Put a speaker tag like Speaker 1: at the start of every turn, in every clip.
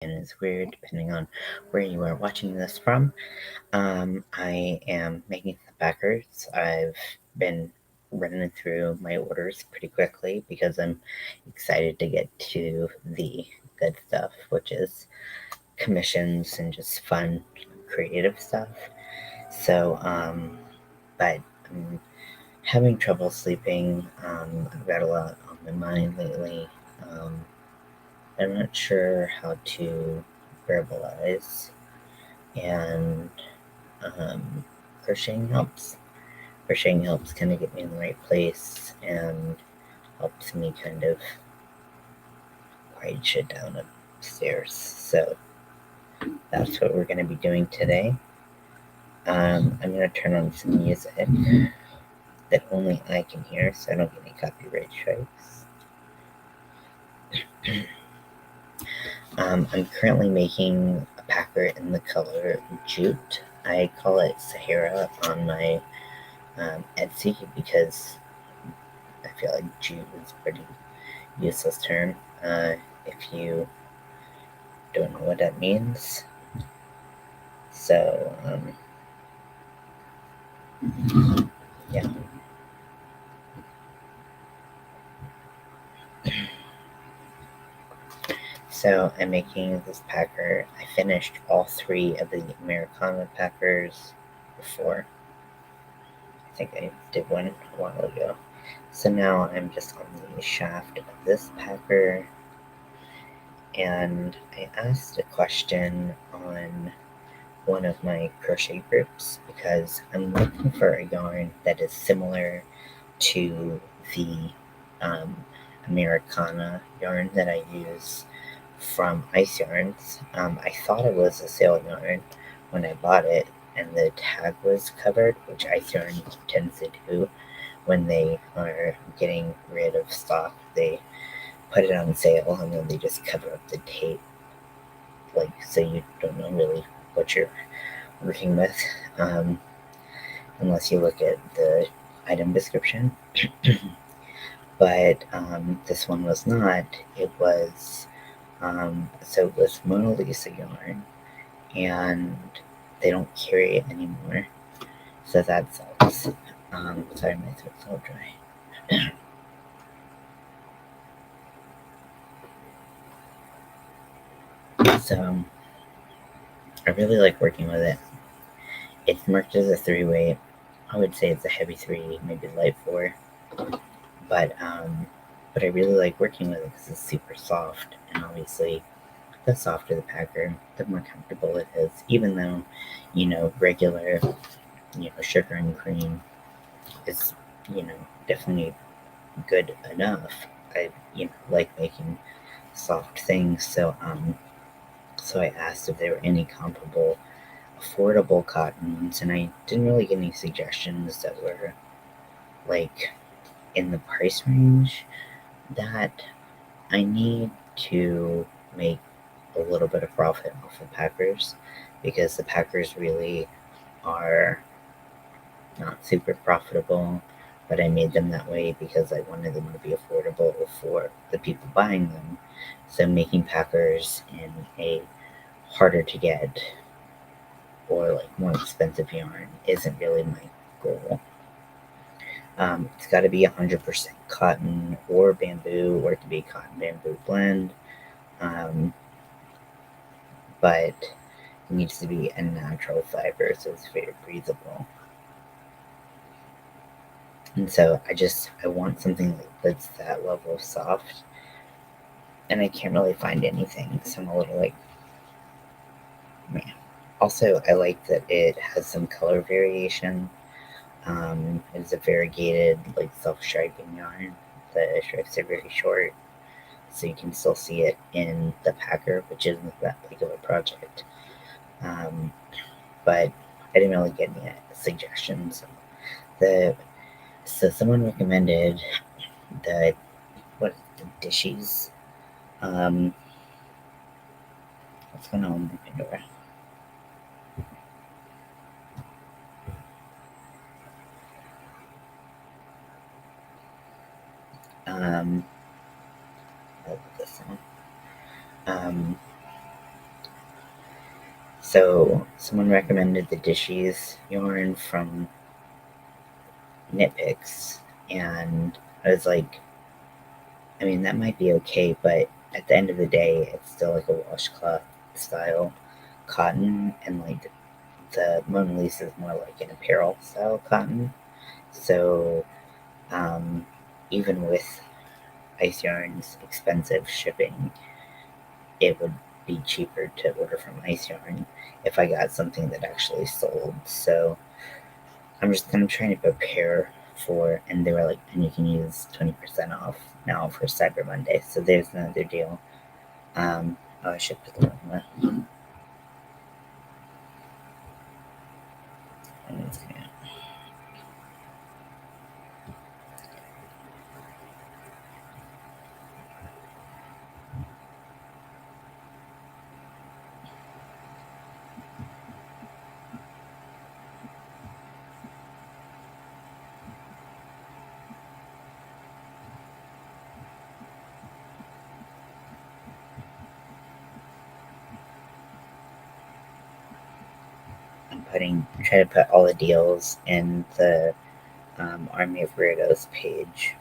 Speaker 1: is weird, depending on where you are watching this from. I am making some packers. I've been running through my orders pretty quickly because I'm excited to get to the good stuff, which is commissions and just fun, creative stuff. So, but I'm having trouble sleeping. I've got a lot on my mind lately. I'm not sure how to verbalize, and crocheting helps. Crocheting helps kind of get me in the right place and helps me kind of quiet shit down upstairs. So that's what we're going to be doing today. I'm going to turn on some music that only I can hear, so I don't get any copyright strikes. I'm currently making a packer in the color jute. I call it Sahara on my Etsy because I feel like jute is a pretty useless term if you don't know what that means. So, yeah. So I'm making this packer. I finished all 3 of the Americana packers before. I think I did one a while ago. So now I'm just on the shaft of this packer. And I asked a question on one of my crochet groups because I'm looking for a yarn that is similar to the Americana yarn that I use from Ice Yarns. I thought it was a sale yarn when I bought it, and the tag was covered, which Ice Yarn tends to do when they are getting rid of stock. They put it on sale and then they just cover up the tape, like, so you don't know really what you're working with, unless you look at the item description. But this one was not. It was so it was Mona Lisa yarn, and they don't carry it anymore, so that sucks. Sorry, my throat's all dry. So I really like working with it. It's marked as a 3-weight. I would say it's a heavy 3, maybe light 4. But I really like working with it because it's super soft, and obviously the softer the packer, the more comfortable it is. Even though, regular, sugar and cream is, definitely good enough. I, like making soft things. So I asked if there were any comparable affordable cottons, and I didn't really get any suggestions that were like in the price range that I need to make a little bit of profit off of packers, because the packers really are not super profitable, but I made them that way because I wanted them to be affordable for the people buying them. So making packers in a harder to get or like more expensive yarn isn't really my goal. It's got to be 100% cotton or bamboo, or it could be a cotton bamboo blend. But it needs to be a natural fiber, so it's very breathable. And so I want something that's that level of soft, and I can't really find anything, so I'm a little like, man. Also, I like that it has some color variation. It's a variegated, like self-striping yarn. The stripes are very short, so you can still see it in the packer, which isn't that big of a project. But I didn't really get any suggestions. So someone recommended the dishes. What's going on with my Pandora? I'll put this on. So someone recommended the Dishes yarn from Nitpicks, and I was like, I mean, that might be okay, but at the end of the day, it's still like a washcloth style cotton, and like the Mona Lisa is more like an apparel style cotton. So even with Ice Yarn's expensive shipping, it would be cheaper to order from Ice Yarn if I got something that actually sold. So I'm just kind of trying to prepare for, and they were like, and you can use 20% off now for Cyber Monday. So there's another deal. I should put the one. Try to put all the deals in the Army of Weirdos page.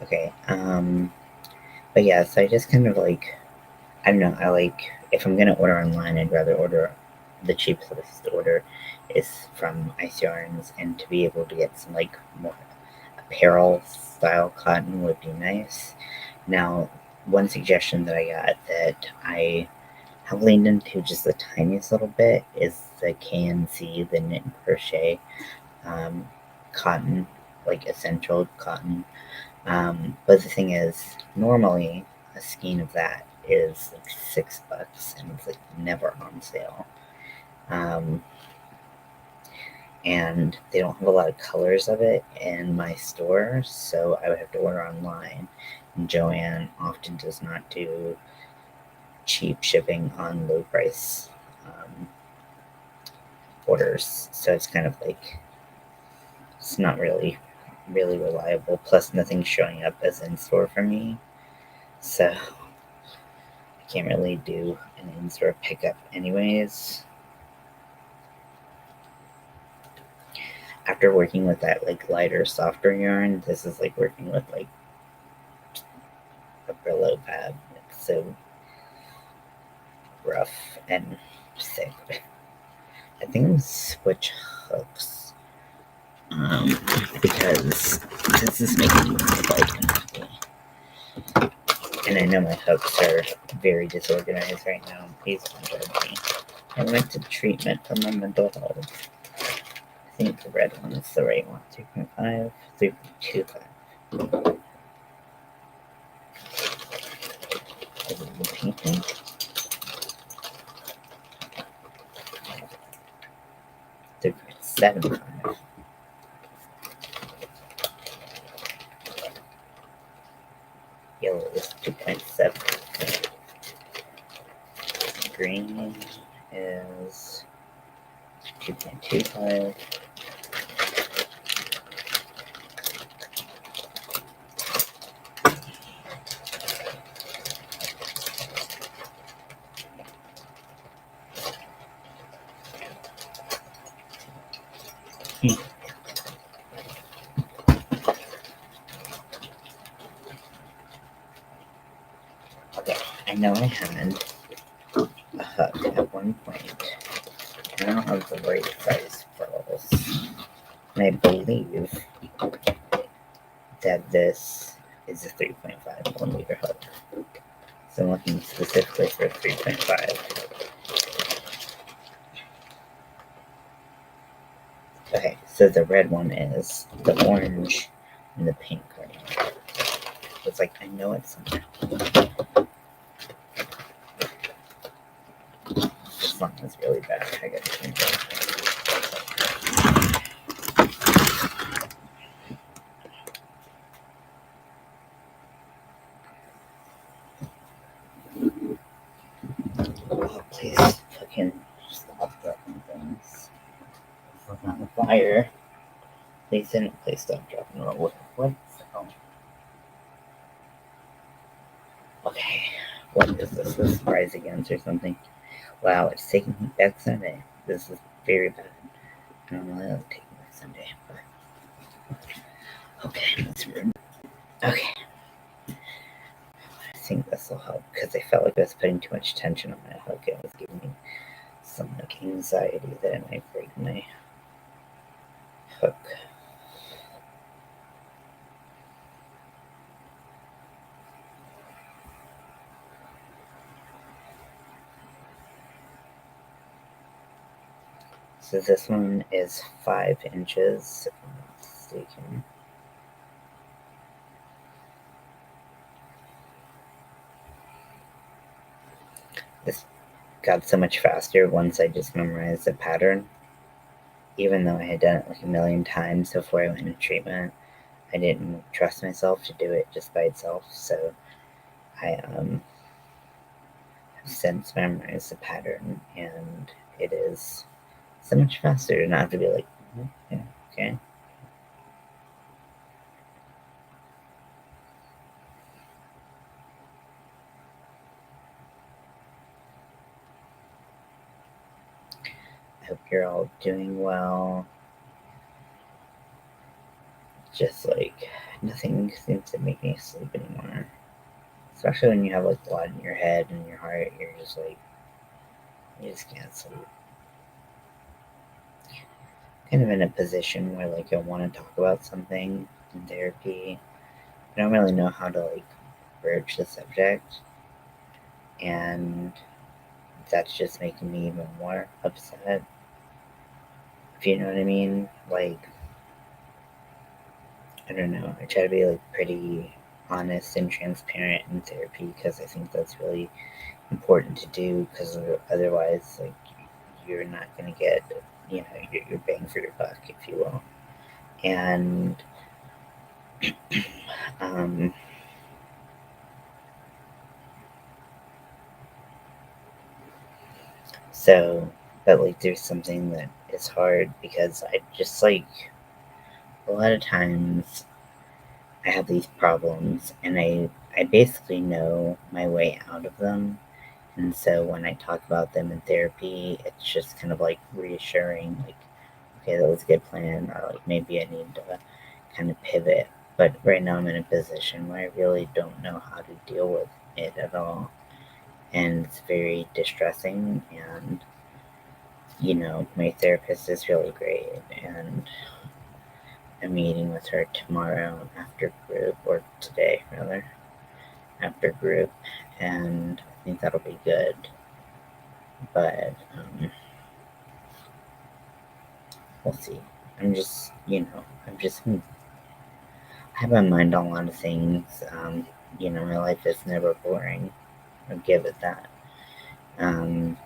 Speaker 1: Okay, but yeah, so I just kind of like, I don't know, I like, if I'm gonna order online, I'd rather order the cheapest order is from Ice Yarns, and to be able to get some like more apparel style cotton would be nice. Now, one suggestion that I got that I have leaned into just the tiniest little bit is the KNC, the knit and crochet cotton, like essential cotton. But the thing is, normally a skein of that is like $6, and it's like never on sale. And they don't have a lot of colors of it in my store, so I would have to order online. And Joanne often does not do cheap shipping on low price orders, so it's kind of like it's not really reliable. Plus, nothing's showing up as in store for me, so I can't really do an in store pickup, anyways. After working with that like lighter, softer yarn, this is like working with like a Brillo pad. It's so rough and thick. I think I'm switch hooks because this is making me quite unhappy. And I know my hooks are very disorganized right now. Please don't judge me. I went to treatment for my mental health. I think the red one is the right one. 3.5, 3.25. Is it the pink one? 3.75. Yellow is 2.7. Green is 2.25. Okay, I know I had a hook at one point. I don't have the right size pearls. And I believe that this is a 3.5 millimeter hook. So I'm looking specifically for 3.5. Okay, so the red one is the orange and the pink right. It's like, I know it's somewhere. This one is really bad. I gotta change it. Oh, please fucking stop dropping things. We're on fire. Please stop dropping roll. What? Oh. Okay. What is this? This is Rise Against or something? Wow, it's taking me back Sunday. This is very bad. Normally I would take me back Sunday, but okay, that's rude. Okay. I think this will help because I felt like I was putting too much tension on my hook. It was giving me some like anxiety that I might break my hook. So this one is 5 inches, if I'm not mistaken. This got so much faster once I just memorized the pattern. Even though I had done it like a million times before I went into treatment, I didn't trust myself to do it just by itself. So I have since memorized the pattern, and it is so much faster to not have to be like, yeah, okay. I hope you're all doing well. Just like nothing seems to make me sleep anymore. Especially when you have like blood in your head and your heart, you're just like, you just can't sleep. Kind of in a position where like I want to talk about something in therapy. I don't really know how to like broach the subject, and that's just making me even more upset. If you know what I mean? Like, I don't know. I try to be like pretty honest and transparent in therapy because I think that's really important to do because otherwise, like, you're not going to get, your bang for your buck, if you will. And um, so, but like, there's something that is hard because I just like a lot of times I have these problems and I basically know my way out of them. And so when I talk about them in therapy, it's just kind of like reassuring, like, okay, that was a good plan, or like maybe I need to kind of pivot. But right now I'm in a position where I really don't know how to deal with it at all. And it's very distressing. And, my therapist is really great. And I'm meeting with her tomorrow after group, or today rather, after group. And I think that'll be good. But, we'll see. I'm just, I have my mind on a lot of things. My life is never boring. I'll give it that. And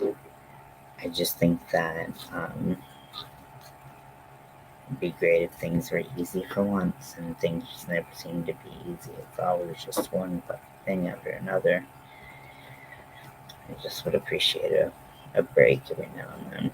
Speaker 1: I just think that it'd be great if things were easy for once, and things just never seem to be easy. It's always just one thing after another. I just would appreciate a break every now and then.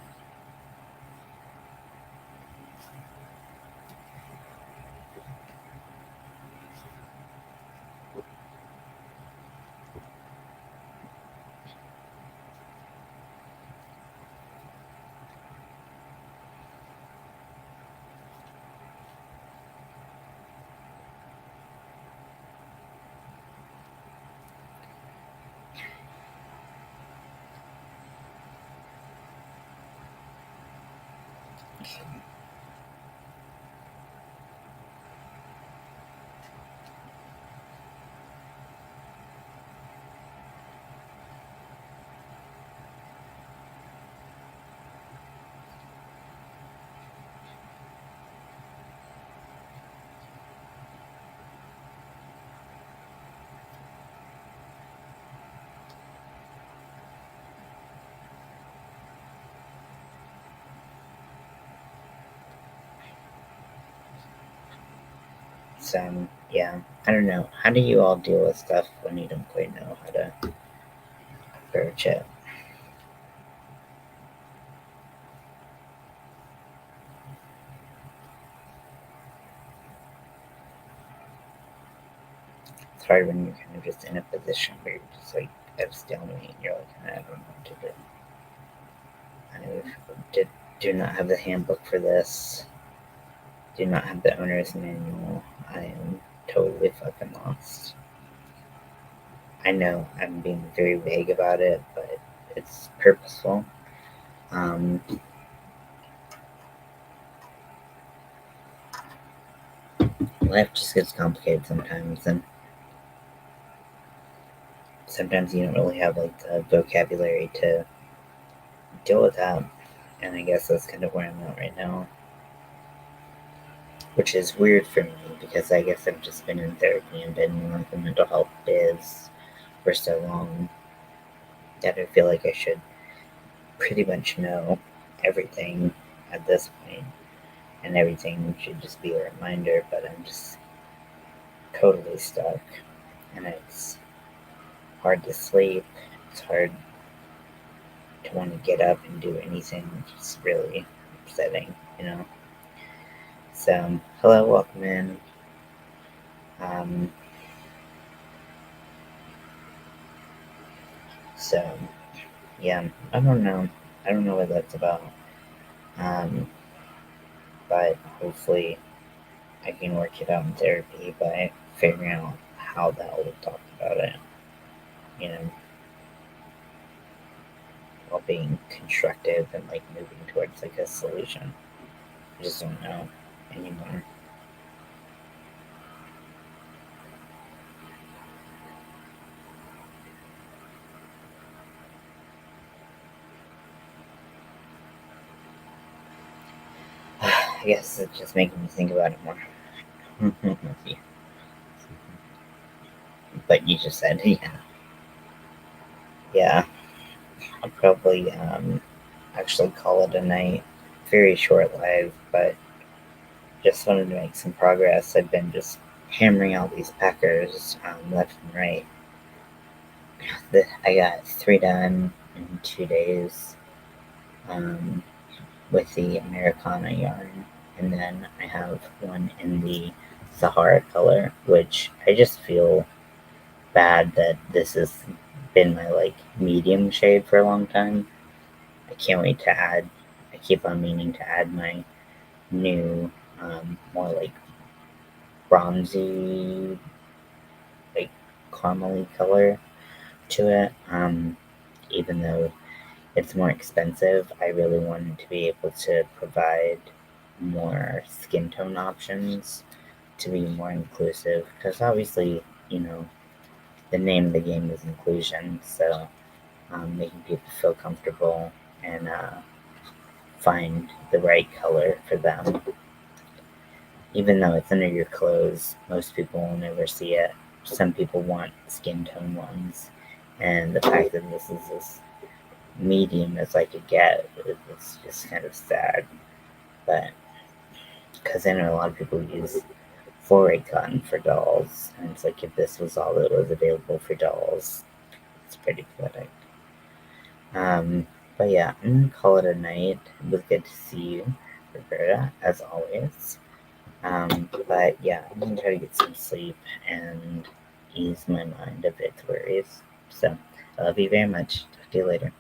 Speaker 1: So, yeah, I don't know. How do you all deal with stuff when you don't quite know how to research it. It's hard when you're kind of just in a position where you're just like at a stalemate and you're like, I don't know what to do. Do not have the handbook for this. Do not have the owner's manual. I am totally fucking lost. I know I'm being very vague about it, but it's purposeful. Life just gets complicated sometimes, and sometimes you don't really have like the vocabulary to deal with that. And I guess that's kind of where I'm at right now, which is weird for me because I guess I've just been in therapy and been in like the mental health biz for so long that I feel like I should pretty much know everything at this point, and everything should just be a reminder, but I'm just totally stuck, and it's hard to sleep. It's hard to want to get up and do anything. It's really upsetting, you know? So, hello, welcome in. So, yeah, I don't know. I don't know what that's about. But hopefully I can work it out in therapy by figuring out how the hell to talk about it, you know, while being constructive and like moving towards like a solution. I just don't know anymore. I guess it's just making me think about it more. But you just said, yeah. Yeah, I'll probably actually call it a night. Very short live, but just wanted to make some progress. I've been just hammering out these packers left and right. I got 3 done in 2 days with the Americana yarn, and then I have one in the Sahara color, which I just feel bad that this has been my like medium shade for a long time. I can't wait to add. I keep on meaning to add my new, more like bronzy, like caramely color to it. Even though it's more expensive, I really wanted to be able to provide more skin tone options to be more inclusive. Because obviously, you know, the name of the game is inclusion. So making people feel comfortable and find the right color for them. Even though it's under your clothes, most people will never see it. Some people want skin tone ones. And the fact that this is this medium as I could get, it's just kind of sad. But because I know a lot of people use foray cotton for dolls, and it's like if this was all that was available for dolls, it's pretty pathetic. But yeah, I'm gonna call it a night. It was good to see you, Roberta, as always. But yeah, I'm gonna try to get some sleep and ease my mind of its worries. So I love you very much. Talk to you later.